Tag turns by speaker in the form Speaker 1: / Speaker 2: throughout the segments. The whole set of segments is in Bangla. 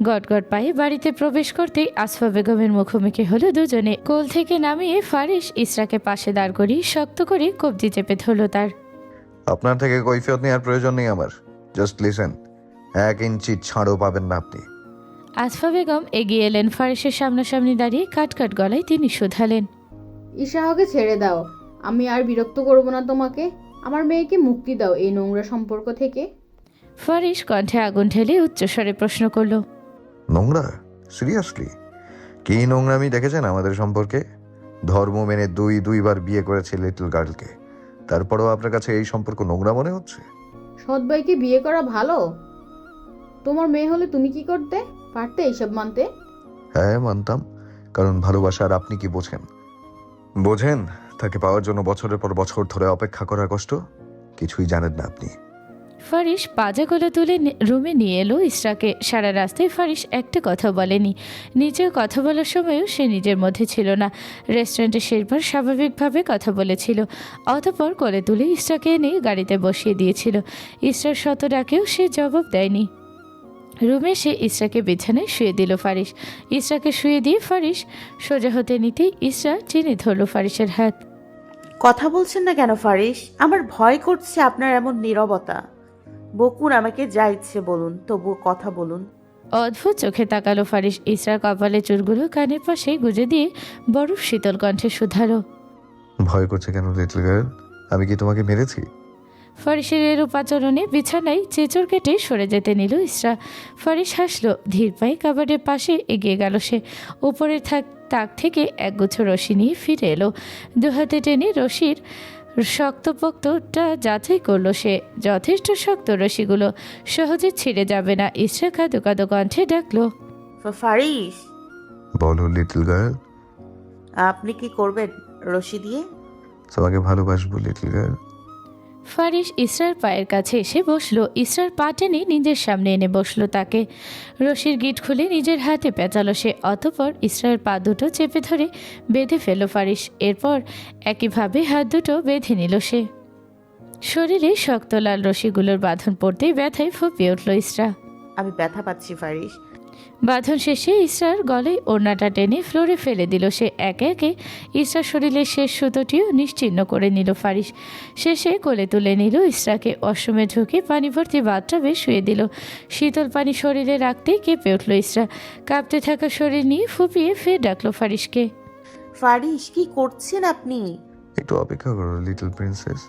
Speaker 1: গটগট পায়ে বাড়িতে প্রবেশ করতেই আসফা বেগমের মুখোমুখি হলো দুজনে। কোল থেকে নামিয়ে ফারিস ইসরাকে পাশে দাঁড় করিয়ে শক্ত করে কবজি চেপে ধরল তার।
Speaker 2: আপনার থেকে কৈফিয়ত নেওয়ার প্রয়োজন নেই আমার, জাস্ট লিসেন। 1 ইঞ্চি ছাড়ও পাবেন না আপনি।
Speaker 1: আসফা বেগম এগিয়ে এলেন ফারিসের সামনাসামনি দাঁড়িয়ে কাটকাট গলায় তিনি শুধালেন,
Speaker 3: ইশাহকে ছেড়ে দাও, আমি আর বিরক্ত করব না তোমাকে। আমার মেয়েকে মুক্তি দাও এই নোংরা সম্পর্ক থেকে।
Speaker 1: ফারিস কণ্ঠে আগুন ঢেলে উচ্চস্বরে প্রশ্ন করল,
Speaker 2: নোংরা? সিরিয়াসলি? কি নোংরামি দেখেছেন আমাদের সম্পর্কে? ধর্ম মেনে দুইবার বিয়ে করেছে লিটল গার্লকে, তারপরেও আপনার কাছে এই সম্পর্ক নোংরা মনে হচ্ছে?
Speaker 3: সৎ ভাইকে বিয়ে করা ভালো? তোমার মেয়ে হলে তুমি কি করতে পারতে এইসব মানতে?
Speaker 2: হ্যাঁ মানতাম, কারণ ভালোবাসার আপনি কি বোঝেন তাকে পাওয়ার জন্য বছরের পর বছর ধরে অপেক্ষা করার কষ্ট? কিছুই জানেন না আপনি।
Speaker 1: ফারিস পাজা গলা তুলে রুমে নিয়ে এলো ইসরাকে। সারা রাস্তায় ফারিস একটা কথা বলেনি। নিজেও কথা বলার সময়ও সে নিজের মধ্যে ছিল না। রেস্টুরেন্টে শেষবার স্বাভাবিকভাবে কথা বলেছিল, অতঃপর কোলে তুলে ইসরাকে এনে গাড়িতে বসিয়ে দিয়েছিল। ইসরার শত ডাকেও সে জবাব দেয়নি। রুমে সে ইসরাকে বিছানায় শুয়ে দিল ফারিস। ইসরাকে শুয়ে দিয়ে ফারিস সোজা হতে নিতেই ইসরা টেনে ধরল ফারিসের হাত।
Speaker 4: কথা বলছেন না কেন ফারিস? আমার ভয় করছে আপনার এমন নীরবতা। বকুন, আমাকে যা ইচ্ছে বলুন, তবুও কথা বলুন।
Speaker 1: অদ্ভুত চোখে তাকালো ফারিস। ইসরা কপালে চুলগুলো কানের পাশে গুজে দিয়ে বরফ শীতল কণ্ঠে শুধালো,
Speaker 2: ভয় করছে কেন লিটল গার্ল? আমি কি তোমাকে মেরেছি?
Speaker 1: ফারিসের এর উপাচরণে বিছানায় চেঁচড় কেটে সরে যেতে নিল ইসরা। ফারিস হাসলো। ধীর পায়ে কাবাডের পাশে এগিয়ে গেল সে। উপরের তাক থেকে একগুচ্ছ রশি নিয়ে ফিরে এলো। দুহাতে টেনে রশির শক্তপোক্তটা যাচাই করলো সে। যথেষ্ট শক্ত রশিগুলো, সহজে ছিঁড়ে যাবে না। ইসরা কাঁদো কাঁদো কণ্ঠে ডাকলো,
Speaker 4: ফারিস,
Speaker 2: বলো লিটল গার্ল।
Speaker 4: আপনি কি করবেন রশি দিয়ে?
Speaker 2: তোমাকে ভালোবাসবো লিটল গার্ল।
Speaker 1: ফারিস ইসরার পায়ের কাছে এসে বসলো। ইসরার পা টেনে নিজের সামনে এনে বসলো তাকে। রশির গিট খুলে নিজের হাতে পেঁচালো সে। অতঃপর ইসরার পা দুটো চেপে ধরে বেঁধে ফেলল ফারিস। এরপর একইভাবে হাত দুটো বেঁধে নিল সে। শরীরে শক্ত লাল রশিগুলোর বাঁধন পড়তেই ব্যথায় ফুঁপিয়ে উঠল ইসরা।
Speaker 4: আমি ব্যথা পাচ্ছি ফারিস।
Speaker 1: বাঁধন শেষে ইসরার গলায় ওড়নাটা টেনে ফ্লোরে ফেলে দিল সে। একে একে ইসরার শরীরের শেষ সুতোটিও নিশ্চিহ্ন করে নিল ফারিস। শেষে কোলে তুলে নিল ইসরাকে। অশ্রমে ঝুঁকে পানি ভর্তি বাথটাবে শুয়ে দিল। শীতল পানি শরীরে রাখতেই কেঁপে উঠল ইসরা। কাঁপতে থাকা শরীর নিয়ে ফুপিয়ে ফের ডাকলো ফারিসকে।
Speaker 4: ফারিস, কি করছেন আপনি?
Speaker 2: একটু অপেক্ষা করো লিটল প্রিন্সেস।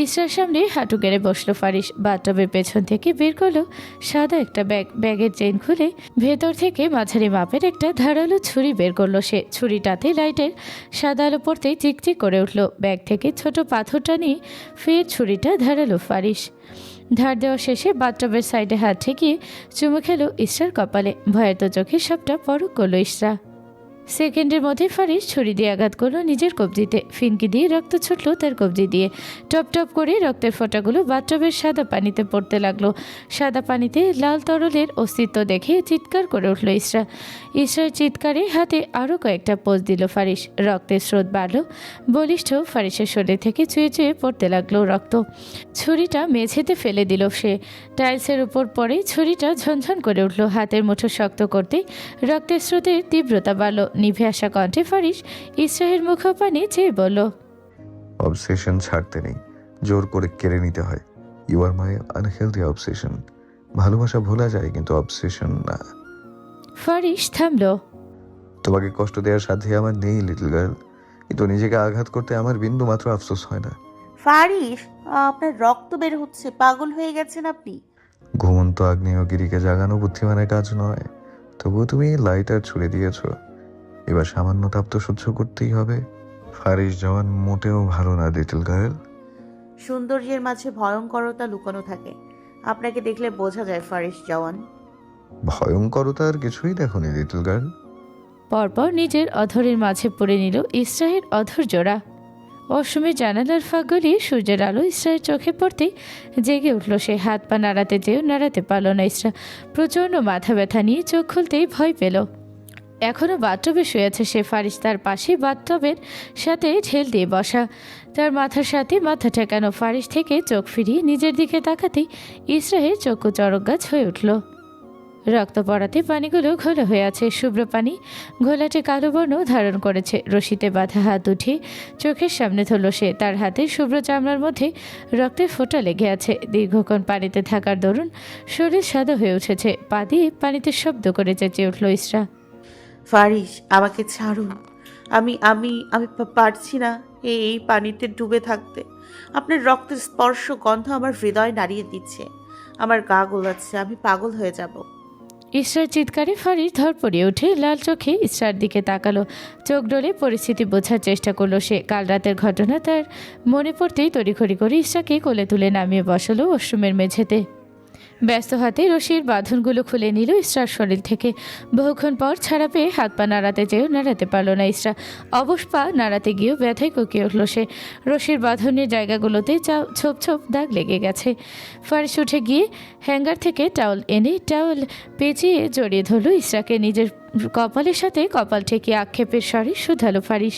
Speaker 1: ইসরার সামনে হাঁটু গেড়ে বসলো ফারিস। বাথটবের পেছন থেকে বের করলো সাদা একটা ব্যাগ। ব্যাগের চেইন খুলে ভেতর থেকে মাঝারি মাপের একটা ধারালো ছুরি বের করলো সে। ছুরিটাতে লাইটের সাদা আলো পড়তেই চিকচিক করে উঠলো। ব্যাগ থেকে ছোট পাথরটা নিয়ে ফের ছুরিটা ধারালো ফারিস। ধার দেওয়া শেষে বাথটবের সাইডে হাত ঠেকিয়ে চুমু খেলো ইসরার কপালে। ভয়ের তো চোখে সবটা পরক করলো ইসরা। সেকেন্ডের মধ্যে ফারিস ছুরি দিয়ে আঘাত করলো নিজের কবজিতে। ফিনকি দিয়ে রক্ত ছুটলো তার কবজি দিয়ে। টপ টপ করে রক্তের ফোঁটাগুলো বাথটবের সাদা পানিতে পড়তে লাগলো। সাদা পানিতে লাল তরলের অস্তিত্ব দেখে চিৎকার করে উঠল ইসরা। ইসরার চিৎকারে হাতে আরও কয়েকটা পোজ দিল ফারিস। রক্তের স্রোত বাড়ল। বলিষ্ঠ ফারিসের শরীর থেকে চুয়ে চুয়ে পড়তে লাগলো রক্ত। ছুরিটা মেঝেতে ফেলে দিল সে। টাইলসের উপর পরে ছুরিটা ঝনঝন করে উঠল। হাতের মুঠো শক্ত করতে রক্তের স্রোতের তীব্রতা বাড়ল। নিভে আসা কণ্ঠে ফারিস ইসরাহের মুখপানে চেয়ে বলল,
Speaker 2: অবসেশন ছাড়তে নেই, জোর করে কেড়ে নিতে হয়। You are my unhealthy obsession. ভালোবাসা ভোলা যায় কিন্তু অবসেশন না।
Speaker 1: ফারিস থামলো।
Speaker 2: তোমাকে কষ্ট দেওয়ার সাথে আমার নেই লিটল গার্ল, কিন্তু নিজেকে আঘাত করতে আমার বিন্দু মাত্র আফসোস হয় না।
Speaker 4: ফারিস, আপনার রক্ত বের হচ্ছে। পাগল হয়ে গেছেন আপনি।
Speaker 2: ঘুমন্ত আগ্নেয়গিরিকে জাগানো বুদ্ধিমানের কাজ নয়, তবুও তুমি লাইটার ছুড়ে দিয়েছো। এবার সামান্য তাপ তো সহ্য করতেই হবে। ফারিস জওয়ান মোটেও ভালো না লিটল গার্ল।
Speaker 4: সৌন্দর্যের মাঝে ভয়ঙ্করতা লুকানো থাকে। আপনাকে দেখলে বোঝা যায় ফারিস জওয়ান।
Speaker 2: ভয়ঙ্করতার কিছুই দেখোনি লিটল গার্ল।
Speaker 1: পরপর নিজের অধরের মাঝে পড়ে নিল ইসরাহের অধর জোড়া। অসময়ে জানালার ফাঁক গলিয়ে সূর্যের আলো ইসরায়ের চোখে পড়তেই জেগে উঠল সে। হাত পা নাড়াতে চেয়েও নাড়াতে পারল না ইসরা। প্রচণ্ড মাথা ব্যথা নিয়ে চোখ খুলতেই ভয় পেল। এখনও বাথটবে শুয়ে আছে সে। ফারিস তার পাশে বাথটবের সাথে ঢেল দিয়ে বসা, তার মাথার সাথে মাথা ঠেকানো। ফারিস থেকে চোখ ফিরিয়ে নিজের দিকে তাকাতেই ইসরাহের চক্ষু চড়ক গাছ হয়ে উঠল। রক্ত পড়াতে পানিগুলো ঘোলা হয়ে আছে, শুভ্র পানি ঘোলাটে কালো বর্ণ ধারণ করেছে। রশিতে বাঁধা হাত উঠিয়ে চোখের সামনে ধরল সে। তার হাতে শুভ্র চামড়ার মধ্যে রক্তের ফোঁটা লেগে আছে। দীর্ঘক্ষণ পানিতে থাকার দরুন শরীর সাদা হয়ে উঠেছে। পা দিয়ে পানিতে শব্দ করে চেঁচিয়ে উঠল ইসরা।
Speaker 4: ফারিস, আমাকে ছাড়ুন। আমি আমি আমি পারছি না এই পানিতে ডুবে থাকতে। আপনার রক্তের স্পর্শ গন্ধ আমার হৃদয় নাড়িয়ে দিচ্ছে, আমার গা গোলাচ্ছে, আমি পাগল হয়ে যাব।
Speaker 1: ইসরার চিৎকারে ফারিস ধরপড়িয়ে উঠে লাল চোখে ইসরার দিকে তাকালো। চোখ ডলে পরিস্থিতি বোঝার চেষ্টা করলো সে। কাল রাতের ঘটনা তার মনে পড়তেই তড়িঘড়ি করে ইসরাকে কোলে তুলে নামিয়ে বসালো ওয়াশরুমের মেঝেতে। ব্যস্ত হাতে রশির বাঁধনগুলো খুলে নিল ইসরার শরীর থেকে। বহুক্ষণ পর ছাড়া পেয়ে হাত পা নাড়াতে চেয়েও নাড়াতে পারল না ইসরা। অবশ পা নাড়াতে গিয়েও ব্যথায় কুকিয়ে উঠল সে। রশির বাঁধনের জায়গাগুলোতে ছোপ ছোপ দাগ লেগে গেছে। ফারিস উঠে গিয়ে হ্যাঙ্গার থেকে টাওয়াল এনে টাওয়াল পেঁচিয়ে জড়িয়ে ধরল ইসরাকে। নিজের কপালের সাথে কপাল ঠেকিয়ে আক্ষেপের স্বরে শুধালো Faris.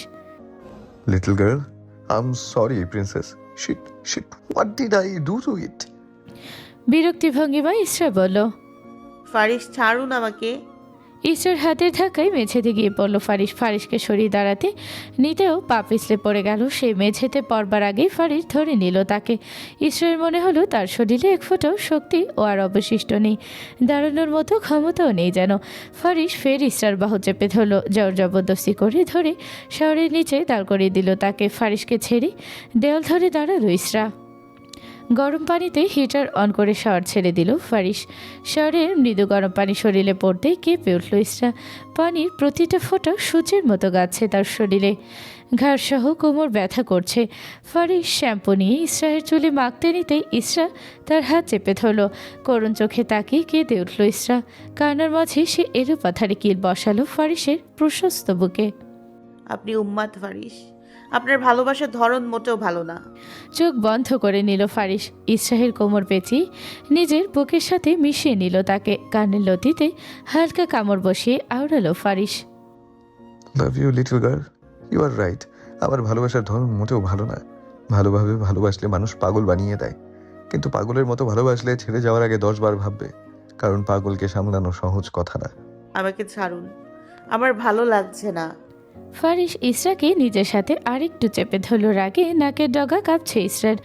Speaker 2: Little girl, I am sorry princess. Shit shit, what did I do to it?
Speaker 1: বিরক্তি ভঙ্গিমায় ইসরা বলল।
Speaker 4: ফারিস, ছাড়ুন আমাকে।
Speaker 1: ইসরার হাতের ধাক্কায় মেঝেতে গিয়ে পড়ল ফারিস। ফারিসকে সরিয়ে দাঁড়াতে নিতেও পা পিছলে পড়ে গেল সে। মেঝেতে পড়বার আগেই ফারিস ধরে নিল তাকে। ইসরার মনে হলো তার শরীরে এক ফোঁটাও শক্তি ও আর অবশিষ্ট নেই, দাঁড়ানোর মতো ক্ষমতাও নেই যেন। ফারিস ফের ইসরার বাহু চেপে ধরল, জোর জবরদস্তি করে ধরে শহরের নিচে দাঁড় করিয়ে দিল তাকে। ফারিসকে ছেড়ে দেওয়াল ধরে দাঁড়ালো ইসরা। গরম পানিতে হিটার অন করে শাওয়ার ছেড়ে দিল ফারিস। শাওয়ারের মৃদু গরম পানি শরীরে পড়তেই কেঁপে উঠল ইসরা। পানির প্রতিটা ফোঁটা সূচের মতো গাচ্ছে তার শরীরে। ঘাড়সহ কোমর ব্যথা করছে। ফারিস শ্যাম্পু নিয়ে ইসরায়ের চুলে মাখতে নিতেই ইসরা তার হাত চেপে ধরল। করুণ চোখে তাকিয়ে কেঁদে উঠল ইসরা। কান্নার মাঝে সে এলো পাথারে কিল বসালো ফারিসের প্রশস্ত বুকে।
Speaker 4: আপনি উম্মাদ ফারিস, আপনার ভালোবাসার ধরন মোটেও ভালো না।
Speaker 1: চোখ বন্ধ করে নিল ফারিস। ইসরাহের কোমর পেঁচিয়ে নিজের বুকের সাথে মিশিয়ে নিল তাকে। কানের লতিতে হালকা কামড় বসিয়ে আওড়ালো Faris.
Speaker 2: Love you little girl, you are right. আমার ভালোবাসার ধরন মোটেও ভালো না। ভালোভাবে ভালোবাসলে মানুষ পাগল বানিয়ে দেয়, কিন্তু পাগলের মতো ভালোবাসলে ছেড়ে যাওয়ার আগে 10 বার ভাববে, কারণ পাগলকে সামলানো সহজ কথা না।
Speaker 4: আমাকে ছাড়ুন, আমার ভালো লাগছে না।
Speaker 1: ফারিস ইসরাকে নিজের সাথে আরেকটু চেপে ধরল। রাগে নাকের ডগা কাঁপছে ইসরার।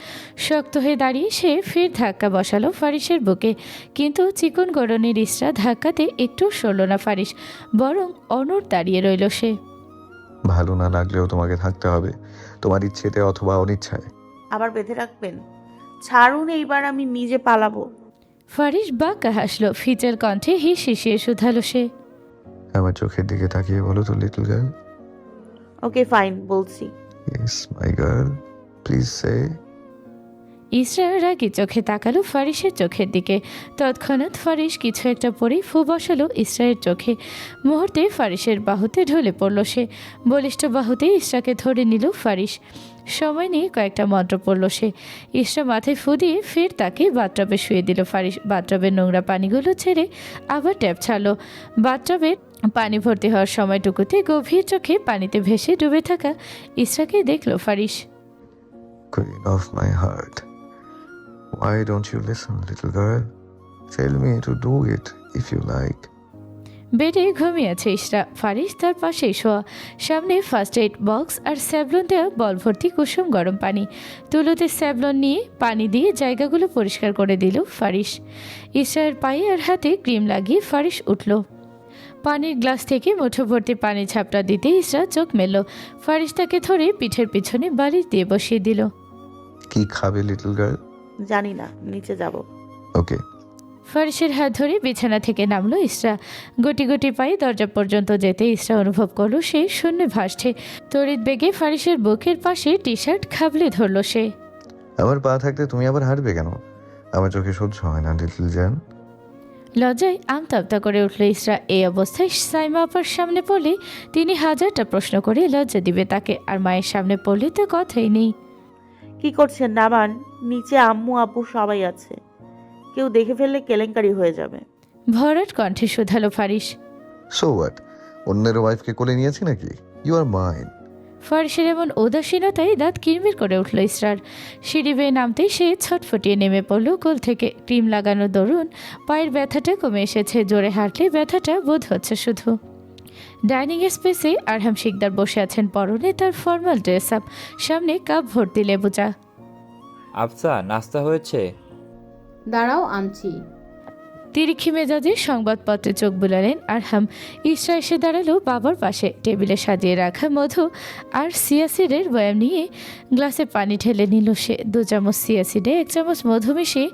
Speaker 1: শক্ত হয়ে দাঁড়িয়ে সে ফের ধাক্কা বসালো ফারিসের বুকে, কিন্তু চিকন গড়নের ইসরা ধাক্কাতে একটু সরল না ফারিস, বরং অনড় দাঁড়িয়ে রইল সে।
Speaker 2: ভালো না লাগলেও তোমাকে থাকতে হবে, তোমার ইচ্ছেতে অথবা অনিচ্ছায়।
Speaker 4: আবার বেঁধে রাখবেন? ছাড়ুন, এইবার আমি নিজে পালাবো।
Speaker 1: ফারিস বাঁকা হাসলো, ফিচেল কণ্ঠে হিস হিসিয়ে শুধালো সে।
Speaker 2: আমার চোখের দিকে তাকিয়ে বলো তো লিটল গার্ল।
Speaker 4: ওকে ফাইন, বলছি।
Speaker 2: ইয়েস মাই গার্ল, প্লিজ সে।
Speaker 1: ইসরা রাগি চোখে তাকালো ফারিসের চোখের দিকে। তৎক্ষণাৎ ফারিস কিছু একটা পরেই ফু বসালো ইসরায়ের চোখে। মুহূর্তে ফারিসের বাহুতে ঢলে পড়ল সে। বলিষ্ঠ বাহুতে ইসরাকে ধরে নিল ফারিস। সময় নিয়ে কয়েকটা মন্ত্র পড়ল সে। ইসরা মাথায় ফু দিয়ে ফের তাকে বাথটবে শুয়ে দিল ফারিস। বাথটবের নোংরা পানিগুলো ছেড়ে আবার ট্যাপ ছাড়লো। বাথটবের পানি ভর্তি হওয়ার সময়টুকুতে গভীর চোখে পানিতে ভেসে ডুবে থাকা ইসরাকে দেখল Faris.
Speaker 2: Queen of my heart, why don't you listen, little girl? Tell me to do it if you like.
Speaker 1: বেডে ঘুমিয়ে আছে ইসরা। ফারিস তার পাশেই শোয়া। সামনে ফার্স্ট এইড বক্স আর স্যাভলন দেওয়া বল ভর্তি কুসুম গরম পানি। তুলোতে স্যাভলন নিয়ে পানি দিয়ে জায়গাগুলো পরিষ্কার করে দিল ফারিস। ইসরার পায়ে আর হাতে ক্রিম লাগিয়ে ফারিস উঠল। পানির গ্লাস থেকে মুঠো ভর্তি পানি ঝাপটা দিতে ইসরা চোখ মেলল। ফারিস তাকে ধরে পিঠের পিছনে বালিশ দিয়ে বসিয়ে দিল।
Speaker 2: কি খাবে লিটল গার্ল?
Speaker 4: জানি না, নিচে যাব।
Speaker 2: ওকে।
Speaker 1: ফারিসের হাত ধরে বিছানা থেকে নামলো ইসরা। গুটি গুটি পায়ে দরজা পর্যন্ত যেতে ইসরা অনুভব করলো সে শূন্যে ভাসছে। তড়িৎ বেগে ফারিসের বুকের পাশে টি শার্ট খাবলে ধরল সে।
Speaker 2: আমার পা থাকতে তুমি আবার হাঁটবে কেন? আমার চোখে সহ্য হয় না লিটল জান।
Speaker 1: লজ্জায় আমতা আমতা করে উঠল ইসরা। এই অবস্থায় সাইমা আপার সামনে পড়লে তিনি হাজারটা প্রশ্ন করে লজ্জা দিবে তাকে, আর মায়ের সামনে পড়লে তো কথাই নেই।
Speaker 4: কি করছেন নামান? নিচে আম্মু আব্বু সবাই আছে, কেউ দেখে ফেললে কেলেঙ্কারি হয়ে যাবে।
Speaker 1: ভরাট কণ্ঠে শুধালো ফারিস।
Speaker 2: So what? অন্যের ওয়াইফকে কোলে নিয়েছি নাকি? You are mine.
Speaker 1: ফারিসের এমন উদাসীনতায় দাঁত কিরমির করে উঠল ইসরার। সিঁড়ি বেয়ে নামতেই সে ছটফটিয়ে নেমে পড়ল কোল থেকে। ক্রিম লাগানো দরুন পায়ের ব্যথাটা কমে এসেছে, জোরে হাঁটলে ব্যথাটা বোধ হচ্ছে শুধু। ডাইনিং স্পেসে আরহাম শিকদার বসে আছেন, পরনে তার ফর্মাল ড্রেস আপ, সামনে কাপ ভর্তি লেবু চা।
Speaker 5: আফসা, নাস্তা হয়েছে?
Speaker 3: দাঁড়াও, আনছি।
Speaker 1: তিরিক্ষি মেজাজে সংবাদপত্রে চোখ বুলালেন আরহাম। ইসরা এসে দাঁড়ালো বাবার পাশে। টেবিলে সাজিয়ে রাখা মধু আর সিয়াসিডের বয়াম নিয়ে গ্লাসে পানি ঢেলে নিল সে। 2 চামচ সিয়াসিডে 1 চামচ মধু মিশিয়ে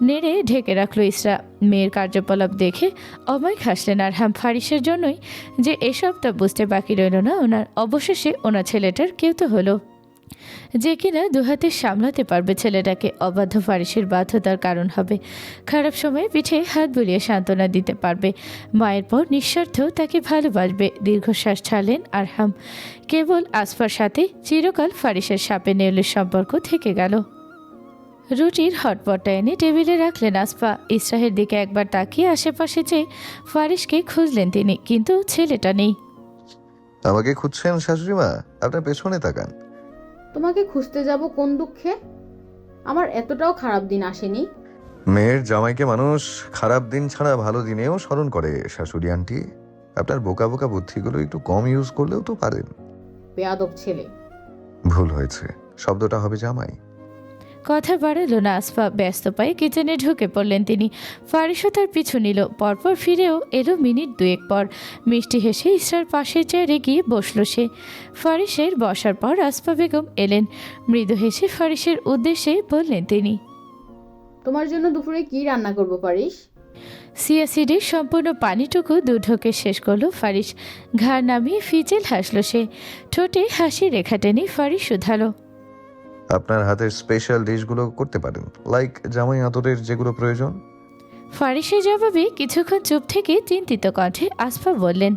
Speaker 1: নেড়ে ঢেকে রাখলো ইসরা। মেয়ের কার্যকলাপ দেখে অমায়িক হাসলেন আরহাম। ফারিসের জন্যই যে এসব তা বুঝতে বাকি রইল না ওনার। অবশেষে ওনার ছেলেটার কেউ তো হলো, যে কিনা দুহাতে সামলাতে পারবে ছেলেটাকে। অবাধ্য ফারিসের বাধ্যতার কারণ হবে, খারাপ সময়ে পিঠে হাত বুলিয়ে সান্ত্বনা দিতে পারবে, মায়ের পর নিঃস্বার্থ তাকে ভালোবাসবে। দীর্ঘশ্বাস ছাড়লেন আরহাম। কেবল আসফার সাথে চিরকাল ফারিসের সাপে নেউলের সম্পর্ক থেকে গেল। রুটির হটপটটা এনে টেবিলে রাখলেন আসফা। ইসরাহের দিকে একবার তাকিয়ে আশেপাশে চেয়ে ফারিসকে খুঁজলেন তিনি, কিন্তু ছেলেটা নেই।
Speaker 2: আমাকে খুঁজছেন শাশুড়ি মা? আপনার পেছনে তাকান।
Speaker 3: তোমাকে খুঁজতে যাব কোন দুঃখে? আমার এতটাও খারাপ দিন আসেনি।
Speaker 2: মেয়ের জামাইকে মানুষ খারাপ দিন ছাড়া ভালো দিনেও স্মরণ করে শাশুড়ি আন্টি। আপনার বোকা বোকা বুদ্ধিগুলো একটু কম ইউজ করলেও তো পারেন।
Speaker 3: বেয়াদব ছেলে।
Speaker 2: ভুল হয়েছে, শব্দটা হবে জামাই।
Speaker 1: কথা বাড়ালো না আসফা। ব্যস্ত পায়ে কিচেনে ঢুকে পড়লেন তিনি। ফারিসও তার পিছু নিল। পরপর ফিরেও এলো মিনিট 2 পর। মিষ্টি হেসে ইসরার পাশে চেয়ারে গিয়ে বসল সে। ফারিসের বসার পর আসফা বেগম এলেন। মৃদু হেসে ফারিসের উদ্দেশ্যে বললেন তিনি,
Speaker 3: তোমার জন্য দুপুরে কি রান্না করব পারিস?
Speaker 1: সিয়াসিডের সম্পূর্ণ পানিটুকু 2 ঢোকে শেষ করলো ফারিস। ঘাড় নামিয়ে ফিচেল হাসলো সে। ঠোঁটে হাসি রেখা টেনে ফারিস শুধালো,
Speaker 2: আপনার হাতের স্পেশাল ডিশগুলো করতে পারেন, লাইক জামাই আদরের যেগুলো প্রয়োজন।
Speaker 1: ফারিসের জবাবে কিছুক্ষণ চুপ থেকে চিন্তিত কণ্ঠে আসফা বললেন,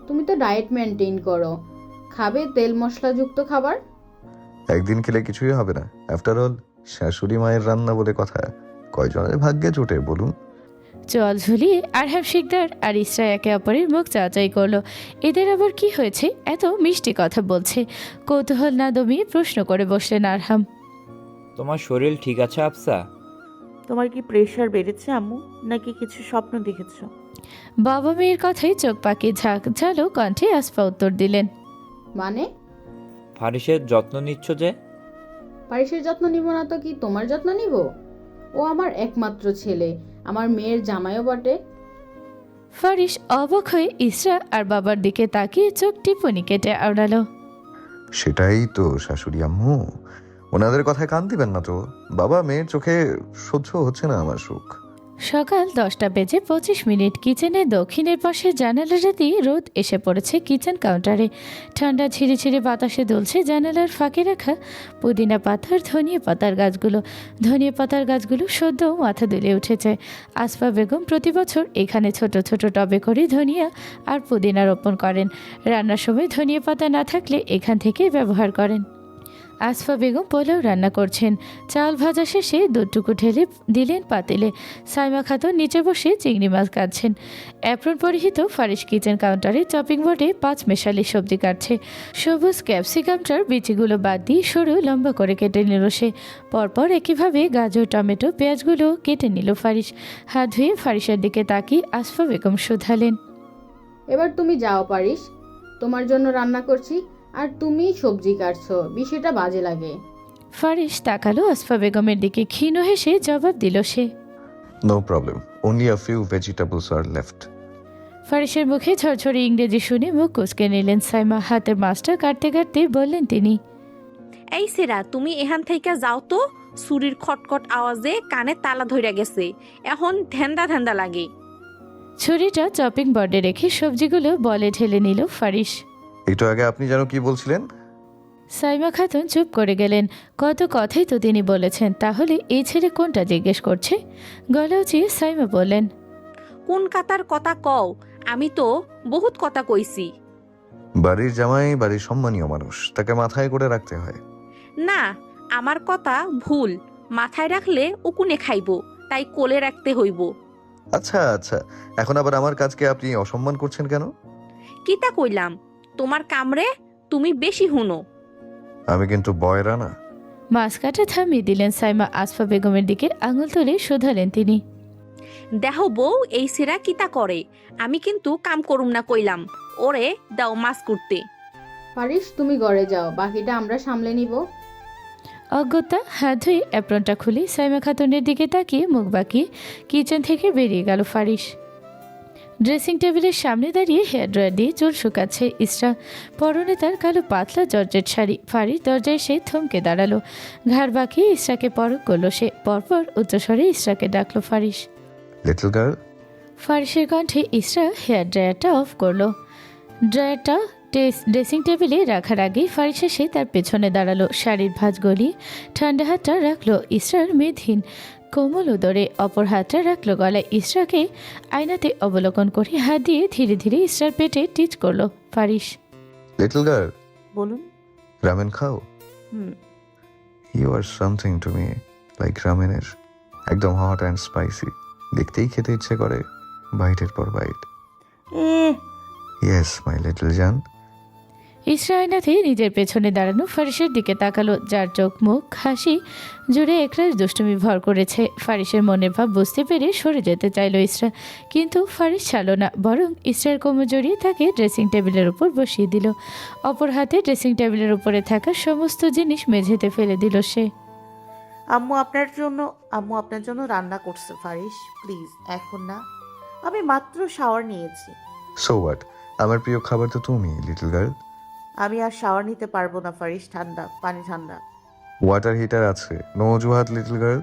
Speaker 3: তুমি তো ডায়েট মেনটেন করো, খাবে তেল মশলাযুক্ত খাবার?
Speaker 2: একদিন খেলে কিছুই হবে না। আফটার অল শাশুড়ি মায়ের রান্না বলে কথা, কয়জনের ভাগ্যে জোটে বলুন?
Speaker 1: জল ঝুলিয়ে আরহাম শিকদার আর ইসরা একে অপরের মুখ চাচাই করলো। এদের আবার কি হয়েছে, এত মিষ্টি কথা বলছে? কৌতূহল না দমিয়ে প্রশ্ন করে বসলেন আরহাম।
Speaker 5: তোমার শরীর ঠিক আছে আফসা?
Speaker 4: তোমার কি প্রেশার বেড়েছে আম্মু, নাকি কিছু স্বপ্ন দেখেছো?
Speaker 1: বাবা মেয়ের কথাই চোখ পাকিয়ে ঝাঁক ঝালো কণ্ঠে আসফা উত্তর দিলেন,
Speaker 3: মানে?
Speaker 5: ফারিসের যত্ন নিচ্ছ যে?
Speaker 3: পারিসের যত্ন নিব না তো কি তোমার যত্ন নিব? ও আমার একমাত্র ছেলে, আমার মেয়ের জামাইও বটে।
Speaker 1: ফারিস অবাক হয়ে ইসরা আর বাবার দিকে তাকিয়ে চোখ টিপনি কেটে আওড়ালো।
Speaker 2: সেটাই তো শাশুড়ি আম্মু, ওনাদের কথায় কান দিবেন না তো। বাবা মেয়ের চোখে সহ্য হচ্ছে না আমার সুখ।
Speaker 1: সকাল 10:25 কিচেনের দক্ষিণের পাশে জানালাটা দিয়ে রোদ এসে পড়েছে কিচেন কাউন্টারে। ঠান্ডা ঝিরিঝিরি বাতাসে দুলছে জানালার ফাঁকে রাখা পুদিনা পাতার ধনিয়া পাতার গাছগুলো। ধনিয়া পাতার গাছগুলো সদ্য মাথা দুলে উঠেছে। আসফা বেগম প্রতি বছর এখানে ছোট ছোট টবে করে ধনিয়া আর পুদিনা রোপণ করেন। রান্নার সময় ধনিয়া পাতা না থাকলে এখান থেকে ব্যবহার করেন। আসফা বেগম পোলাও রান্না করছেন। চাল ভাজা শেষে দুধটুকু ঢেলে দিলেন পাতিলে। সাইমা খাতুন নিচে বসে চিংড়ি মাছ কাটছেন। অ্যাপ্রন পরিহিত ফারিস কিচেন কাউন্টারে চপিং বোর্ডে 5 মেশালি সবজি কাটছে। সবুজ ক্যাপসিকামটার বিচিগুলো বাদ দিয়ে সরু লম্বা করে কেটে নিল সে। পরপর একইভাবে গাজর, টমেটো, পেঁয়াজগুলো কেটে নিল ফারিস। হাত ধুয়ে ফারিসের দিকে তাকিয়ে আসফা বেগম শুধালেন,
Speaker 3: এবার তুমি যাও পারিস, তোমার জন্য রান্না করছি আর তুমি সবজি কাটছো, বিষয়টা বাজে লাগে।
Speaker 1: ফারিস তাকালো আসফা বেগমের দিকে, ক্ষীণ হেসে জবাব দিল সে,
Speaker 2: no problem, only a few vegetables are left.
Speaker 1: ফারিসের মুখে ঝরঝরে ইংরেজি শুনে মুখ কুঁচকে নিলেন সাইমা। হাতের মাছটা কাটতে কাটতে বললেন তিনি,
Speaker 6: এই সেরা, তুমি এখান থেকে যাও তো। ছুরির খটখট আওয়াজে কানে তালা ধইরা গেছে, এখন ধ্যান্দা ধ্যান্দা লাগে।
Speaker 1: ছুরিটা চপিং বোর্ডে রেখে সবজিগুলো বলে ঢেলে নিল ফারিস।
Speaker 2: একটু আগে আপনি যেন কি বলছিলেন?
Speaker 1: সাইমা খাতুন চুপ করে গেলেন। কত কথাই তো তিনি বলেছেন, তাহলে এই ছেলে কোনটা জিজ্ঞেস করছে? গলা উঁচিয়ে সাইমা বললেন,
Speaker 6: কোন কাতার কথা কও? আমি তো বহুত কথা কইছি।
Speaker 2: বাড়ির জামাই বাড়ির সম্মানীয় মানুষ, তাকে মাথায় করে রাখতে হয়।
Speaker 6: না, আমার কথা ভুল। মাথায় রাখলে উকুনে খাইব, তাই কোলে রাখতে হইব।
Speaker 2: আচ্ছা আচ্ছা, এখন আবার আমার কাজকে আপনি অসম্মান করছেন কেন?
Speaker 6: কিতা কইলাম তোমার কামরে তুমি বেশি হুনো।
Speaker 2: আমি কিন্তু বয়রা না।
Speaker 1: মাছ কাটা থামিয়ে দিলেন সাইমা। আসফা বেগমের দিকে আঙুল তুলে শোধালেন তিনি।
Speaker 6: দেহ বউ এই সেরা কিতা করে, আমি কিন্তু কাম করুম না কইলাম। ওরে দাও মাছ করতে।
Speaker 3: ফারিস তুমি ঘরে যাও, বাকিটা আমরা সামলে নিব।
Speaker 1: অজ্ঞতা হাত ধুয়ে অ্যাপ্রনটা খুলে সাইমা খাতুনের দিকে তাকিয়ে মুখ বাঁকিয়ে কিচেন থেকে বেরিয়ে গেল ফারিস। ড্রেসিং টেবিলের সামনে দাঁড়িয়ে হেয়ার ড্রায়ার দিয়ে চুল শুকাচ্ছে ইসরা। পরনে তার কালো পাতলা জর্জেট শাড়ি। ফারিস দরজায় এসে থমকে দাঁড়ালো। ঘাড় বাঁকিয়ে ইসরাকে পরখ করলো সে। পরপর উচ্চস্বরে ইসরাকে ডাকলো ফারিস।
Speaker 2: Little girl.
Speaker 1: ফারিসের কণ্ঠে ইসরা হেয়ার ড্রায়ারটা অফ করলো। ড্রায়ারটা ড্রেসিং টেবিলে রাখার আগেই ফারিস এসে তার পেছনে দাঁড়ালো। শাড়ির ভাঁজ গলিয়ে ঠান্ডা হাতটা রাখলো ইসরার মেদহীন কোমল উদরে, অপর হাতটা রাখলো গলায়। ইসরাকে আয়নাতে অবলোকন করে হাত দিয়ে ধীরে ধীরে ইসরার পেটে টিচ করলো ফারিস।
Speaker 2: লিটল গার্ল,
Speaker 4: বলুন।
Speaker 2: রামেন খাও।
Speaker 4: Hmm.
Speaker 2: You are something to me, like রামেনের, একদম হট অ্যান্ড স্পাইসি। দেখতেই খেতে ইচ্ছে করে, বাইটের পর বাইট। ইয়েস মাই লিটল জান।
Speaker 1: ইসরা আয়নাতে নিজের পেছনে দাঁড়ানো ফারিসের দিকে তাকালো, যার চোখ মুখ হাসি জুড়ে একরাশ দুষ্টুমি ভর করেছে। ফারিসের মনের ভাব বুঝতে পেরে সরে যেতে চাইল ইসরা, কিন্তু ফারিস ছাড়ল না, বরং ইসরার কোমর জড়িয়ে তাকে ড্রেসিং টেবিলের উপর বসিয়ে দিল। অপর হাতে ড্রেসিং টেবিলের উপরে থাকা সমস্ত জিনিস মেঝেতে ফেলে দিল সে।
Speaker 4: আম্মু আপনার জন্য রান্না করছে ফারিস, প্লিজ এখন না, আমি মাত্র শাওয়ার নিয়েছি।
Speaker 2: সো হোয়াট, আমার প্রিয় খাবার তো তুমি লিটল গার্ল।
Speaker 4: আমি আর শাওয়ার নিতে পারবো না ফারিস, ঠান্ডা পানি ঠান্ডা।
Speaker 2: ওয়াটার হিটার আছে, নো অজুহাত লিটল গার্ল।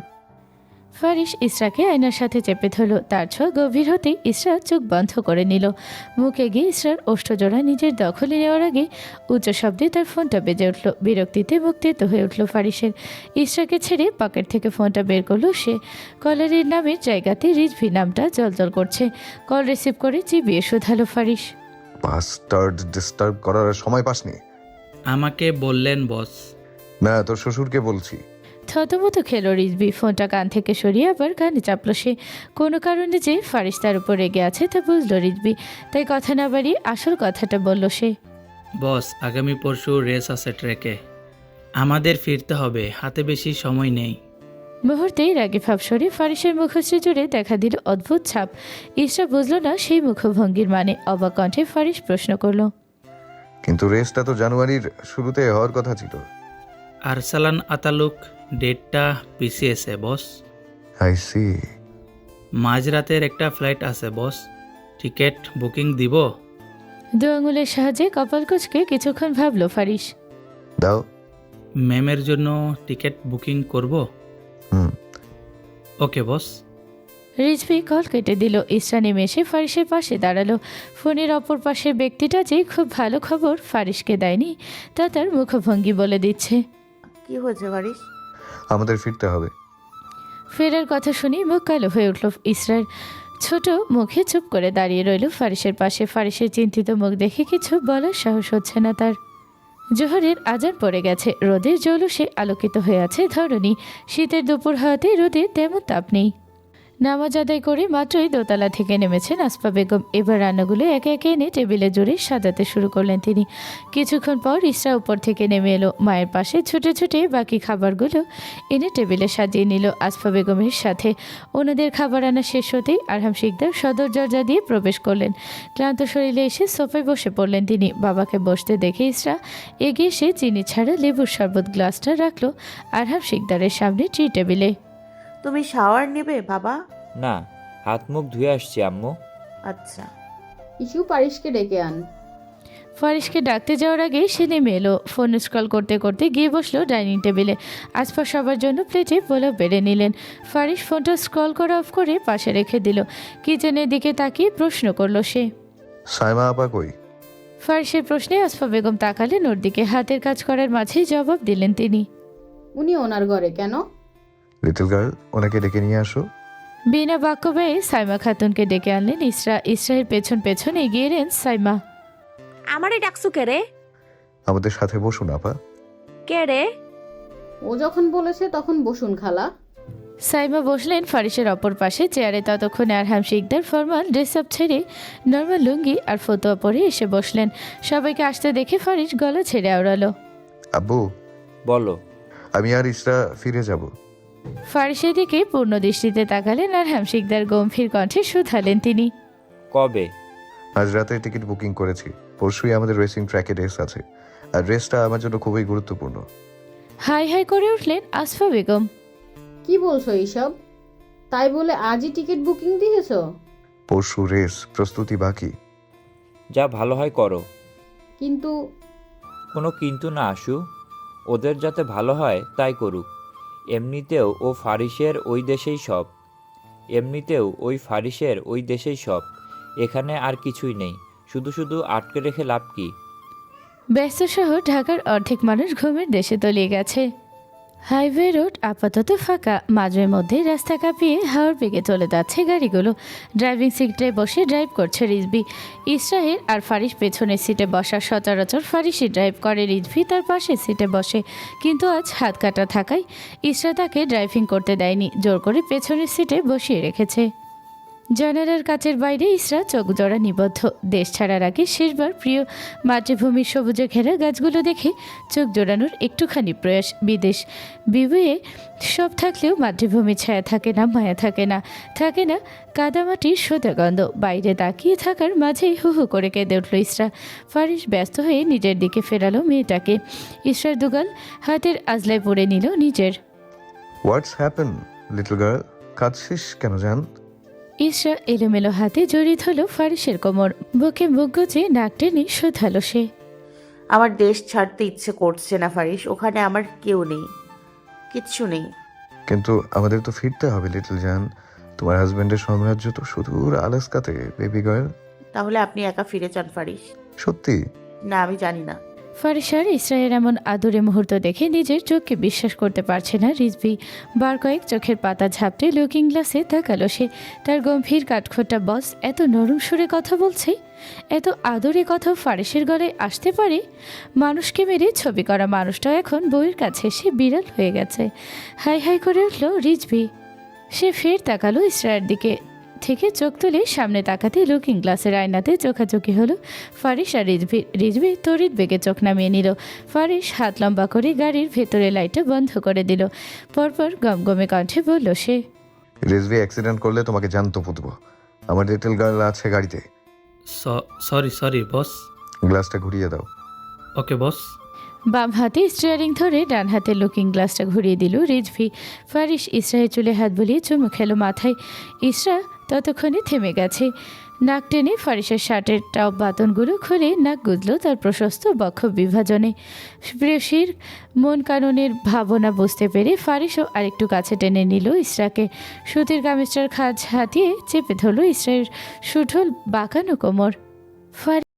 Speaker 1: ফারিস ইসরাকে আয়নার সাথে চেপে ধরল। তার ছোঁয়া গভীর হতেই ইসরা চোখ বন্ধ করে নিল। মুখে গিয়ে ইসরার ওষ্ঠজোড়া নিজের দখলে নেওয়ার আগে উচ্চ শব্দে তার ফোনটা বেজে উঠল। বিরক্তিতে মুখ তেতো হয়ে উঠল ফারিসের। ইসরাকে ছেড়ে পকেট থেকে ফোনটা বের করলো সে। কলারের নামের জায়গাতে রিজভি নামটা জলজল করছে। কল রিসিভ করে চিবিয়ে শোধালো ফারিস।
Speaker 2: বাস্টার্ড, ডিস্টার্ব করার সময় পাসনি?
Speaker 7: আমাকে বললেন বস।
Speaker 2: না, তোর শ্বশুরকে বলছি।
Speaker 1: থতমত খেলো রিজভি। ফোনটা কান থেকে সরিয়ে আবার কানে চাপলো সে। কোনো কারণে যে ফারিস তার উপর রেগে আছে তা বুঝলো রিজভি, তাই কথা না বাড়িয়ে আসল কথাটা বলল সে।
Speaker 7: বস, আগামী পরশু রেস আছে ট্রেকে, আমাদের ফিরতে হবে, হাতে বেশি সময় নেই।
Speaker 1: মুহূর্তেই রাগে ভাব সরে ফারিসের মুখশ্রী জুড়ে দেখা দিল অদ্ভুত ছাপ। ইসরা বুঝল না সেই মুখভঙ্গির মানে। অবাক কণ্ঠে ফারিস প্রশ্ন করলো।
Speaker 2: কিন্তু রেসটা তো জানুয়ারির শুরুতে হওয়ার কথা ছিল।
Speaker 7: আরসালান আতালুক ডেটটা পিছিয়েছে বস।
Speaker 2: I C.
Speaker 7: মাঝরাতের একটা ফ্লাইট আছে বস, টিকিট বুকিং দিব?
Speaker 1: দু আঙুলের সাহায্যে কপাল কুঁচকে কিছুক্ষণ ভাবলো ফারিস।
Speaker 2: দাও।
Speaker 7: ম্যামের জন্য টিকিট বুকিং করব?
Speaker 2: হুম।
Speaker 7: ওকে বস।
Speaker 1: রিজভি কল কেটে দিল। ইসরা নেমে এসে ফারিসের পাশে দাঁড়ালো। ফোনের অপর পাশের ব্যক্তিটা যে খুব ভালো খবর ফারিসকে দেয়নি তা তার মুখভঙ্গি বলে দিচ্ছে।
Speaker 4: কি হয়েছে ফারিস?
Speaker 2: আমাদের ফিরতে হবে।
Speaker 1: ফেরার কথা শুনে মুখ কালো হয়ে উঠল ইসরার। ছোট মুখে চুপ করে দাঁড়িয়ে রইল ফারিসের পাশে। ফারিসের চিন্তিত মুখ দেখে কিছু বলার সাহস হচ্ছে না তার। জোহরের আজান পড়ে গেছে। রোদের জৌলুসে আলোকিত হয়ে আছে ধরণী। শীতের দুপুর হওয়াতে রোদের তেমন তাপ নেই। নামাজ আদায় করে মাত্রই দোতলা থেকে নেমেছেন আসফা বেগম। এবার রান্নাগুলো একে একে এনে টেবিলে জুড়ে সাজাতে শুরু করলেন তিনি। কিছুক্ষণ পর ইসরা উপর থেকে নেমে এলো। মায়ের পাশে ছুটে ছুটে বাকি খাবারগুলো এনে টেবিলে সাজিয়ে নিল আসফা বেগমের সাথে। ওনাদের খাবার আনা শেষ হতেই আরহাম শিকদার সদর দরজা দিয়ে প্রবেশ করলেন। ক্লান্ত শরীরে এসে সোফায় বসে পড়লেন তিনি। বাবাকে বসতে দেখে ইসরা এগিয়ে এসে চিনি ছাড়া লেবুর শরবত গ্লাসটা রাখলো আরহাম শিকদারের সামনে টি টেবিলে।
Speaker 4: তুমি শাওয়ার নেবে বাবা?
Speaker 5: না, হাত মুখ ধুয়ে আসছি আম্মু।
Speaker 4: আচ্ছা।
Speaker 3: ইস্যু পারিসকে ডেকে আন।
Speaker 1: ফারিসকে ডাকতে যাওয়ার আগে সে নেমে এলো। ফোন স্ক্রল করতে করতে গিয়ে বসলো ডাইনিং টেবিলে। আসফা সবার জন্য প্লেটে পোলাও বেড়ে নিলেন। ফারিস ফোনটা স্ক্রল করা অফ করে পাশে রেখে দিল। কিচেনের দিকে তাকিয়ে প্রশ্ন করলো সে।
Speaker 2: সাইমা আপা কই?
Speaker 1: ফারিসের প্রশ্নে আসফা বেগম তাকালেন ওর দিকে। হাতের কাজ করার মাঝেই জবাব দিলেন তিনি।
Speaker 3: উনি ওনার ঘরে। কেন?
Speaker 2: লিটল গার্ল, ওনাকে ডেকে নিয়ে আসো।
Speaker 1: বিনা বাক্য ব্যয়ে সাইমা খাতুনকে ডেকে আনলেন ইসরা। ইসরায়ের পেছন পেছন এগিয়ে এলেন সাইমা।
Speaker 6: আমারে ডাকছো কে রে?
Speaker 2: আমাদের সাথে বসুন আপা।
Speaker 6: কে রে?
Speaker 3: ও যখন বলেছে তখন বসুন খালা।
Speaker 1: সাইমা বসলেন ফারিসের অপর পাশে চেয়ারে। ততক্ষণে আরহাম শিকদার ফরমাল ড্রেস আপ ছেড়ে নর্মাল লুঙ্গি আর ফতোয়া পরে এসে বসলেন। সবাইকে আসতে দেখে ফারিস গলা ছেড়ে আওড়ালো,
Speaker 2: আব্বু,
Speaker 5: বলো।
Speaker 2: আমি আর ইসরা ফিরে যাব।
Speaker 1: ফারিসের দিকে পূর্ণ দৃষ্টিতে তাকালেন। আরহাম শিকদার গম্ভীর কণ্ঠে শুধালেন তিনি,
Speaker 5: কবে?
Speaker 2: আজ রাতে টিকিট বুকিং করেছি। পরশুই আমাদের রেসিং ট্র্যাকে রেস আছে, আর রেসটা আমার জন্য খুবই গুরুত্বপূর্ণ।
Speaker 1: হাই হাই করে উঠলেন আসফা বেগম।
Speaker 3: কি বলছো এইসব? তাই বলে আজই টিকিট বুকিং দিয়েছো?
Speaker 2: পরশু রেস, প্রস্তুতি বাকি।
Speaker 5: যা ভালো হয় করো।
Speaker 3: কিন্তু
Speaker 5: কোনো কিন্তু না আসু, ওদের যাতে ভালো হয় তাই করুক। এমনিতেও ওই ফারিসের ওই দেশেই সব। এখানে আর কিছুই নেই, শুধু শুধু আটকে রেখে লাভ কি?
Speaker 1: ব্যস্ত শহর ঢাকার অর্ধেক মানুষ ঘুমের দেশে তলিয়ে গেছে। হাইওয়ে রোড আপাতত ফাঁকা। মাঝের মধ্যে রাস্তা কাঁপিয়ে হাওয়ার বেগে চলে যাচ্ছে গাড়িগুলো। ড্রাইভিং সিটে বসে ড্রাইভ করছে রিজভি। ইসরায়েল আর ফারিস পেছনের সিটে বসা। সচরাচর ফারিসই ড্রাইভ করে, রিজভি তার পাশের সিটে বসে। কিন্তু আজ হাত কাটা থাকায় ইসরা তাকে ড্রাইভিং করতে দেয়নি, জোর করে পেছনের সিটে বসিয়ে রেখেছে। জানালার কাচের বাইরে ইসরা চোখ জোড়া নিবদ্ধ। দেশ ছাড়ার আগে শেষবার প্রিয় মাতৃভূমির সবুজে ঘেরা গাছগুলো দেখে চোখ জোড়ানোর একটুখানি প্রয়াস। বিদেশ বিবুয়ে সব থাকলেও মাতৃভূমির ছায়া থাকে না, মায়া থাকে না, থাকে না কাদামাটির সোদা গন্ধ। বাইরে তাকিয়ে থাকার মাঝেই হু হু করে কেঁদে উঠল ইসরা। ফারিস ব্যস্ত হয়ে নিজের দিকে ফেরালো মেয়েটাকে। ইসরার দুগাল হাতের আজলায় পড়ে নিল নিজের।
Speaker 2: হোয়াটস হ্যাপেন লিটল গার্ল? কাঁদছিস কেন জান?
Speaker 1: ইসরা এলোমেলো হাতে জড়িয়ে ধরল ফারিসের কোমর। বুকে বুক গুজে নাক টেনে শুধালো সে।
Speaker 4: আমার দেশ ছাড়তে ইচ্ছে করছে না ফারিস, ওখানে আমার কেউ নেই, কিচ্ছু নেই।
Speaker 2: কিন্তু আমাদের তো ফিরতে হবে লিটল জান। তোমার হাজবেন্ডের সাম্রাজ্য তো সুদূর আলাস্কাতে, বেবি গার্ল।
Speaker 4: তাহলে আপনি একা ফিরে যান ফারিস।
Speaker 2: সত্যি?
Speaker 4: না, আমি জানি না।
Speaker 1: ফারিস আর ইসরায়ের এমন আদুরে মুহূর্ত দেখে নিজের চোখকে বিশ্বাস করতে পারছে না রিজভি। বার কয়েক চোখের পাতা ঝাপটে লুকিং গ্লাসে তাকালো সে। তার গম্ভীর কাঠখোট্টা বস এত নরম সুরে কথা বলছে, এত আদরে কথা ফারিসের গলায় আসতে পারে। মানুষকে মেরে ছবি করা মানুষটাও এখন বউয়ের কাছে এসে বিড়াল হয়ে গেছে। হাই হাই করে উঠল রিজভি। সে ফের তাকালো ইসরায়ের দিকে, থেকে চোখ তুলে সামনে তাকাতে লুকিং গ্লাসের আয়নাতে চোখাচোখি হলো ফারিস আর রিজভি তড়িৎ বেগে চোখ নামিয়ে নিল। ফারিস হাত লম্বা করে গাড়ির ভেতরে লাইটটা বন্ধ করে দিল। পরপর গমগমে কণ্ঠে বলল সে,
Speaker 2: রেজভি অ্যাক্সিডেন্ট করলে তোমাকে জ্যান্ত পুঁতবো। আমার লিটল গার্ল আছে গাড়িতে।
Speaker 7: Sorry boss.
Speaker 2: গ্লাসটা ঘুরিয়ে দাও।
Speaker 7: ওকে বস।
Speaker 1: বাম হাতে স্টিয়ারিং ধরে ডান হাতে লুকিং গ্লাসটা ঘুরিয়ে দিল রিজভি। ফারিস ইসরায়ের চুলে হাত বুলিয়ে চুমু খেলো মাথায়। ইসরা ততক্ষণে থেমে গেছে। নাক টেনে ফারিসের শার্টের টপ বাতনগুলো খুলে নাক গুজল তার প্রশস্ত বক্ষ বিভাজনে। প্রেয়সীর মন কাননের ভাবনা বুঝতে পেরে ফারিসও আরেকটু কাছে টেনে নিল ইসরাকে। সুতির কামিজটার খাঁজ হাতিয়ে চেপে ধরল ইসরায়ের সুঠল বাঁকানো কোমর।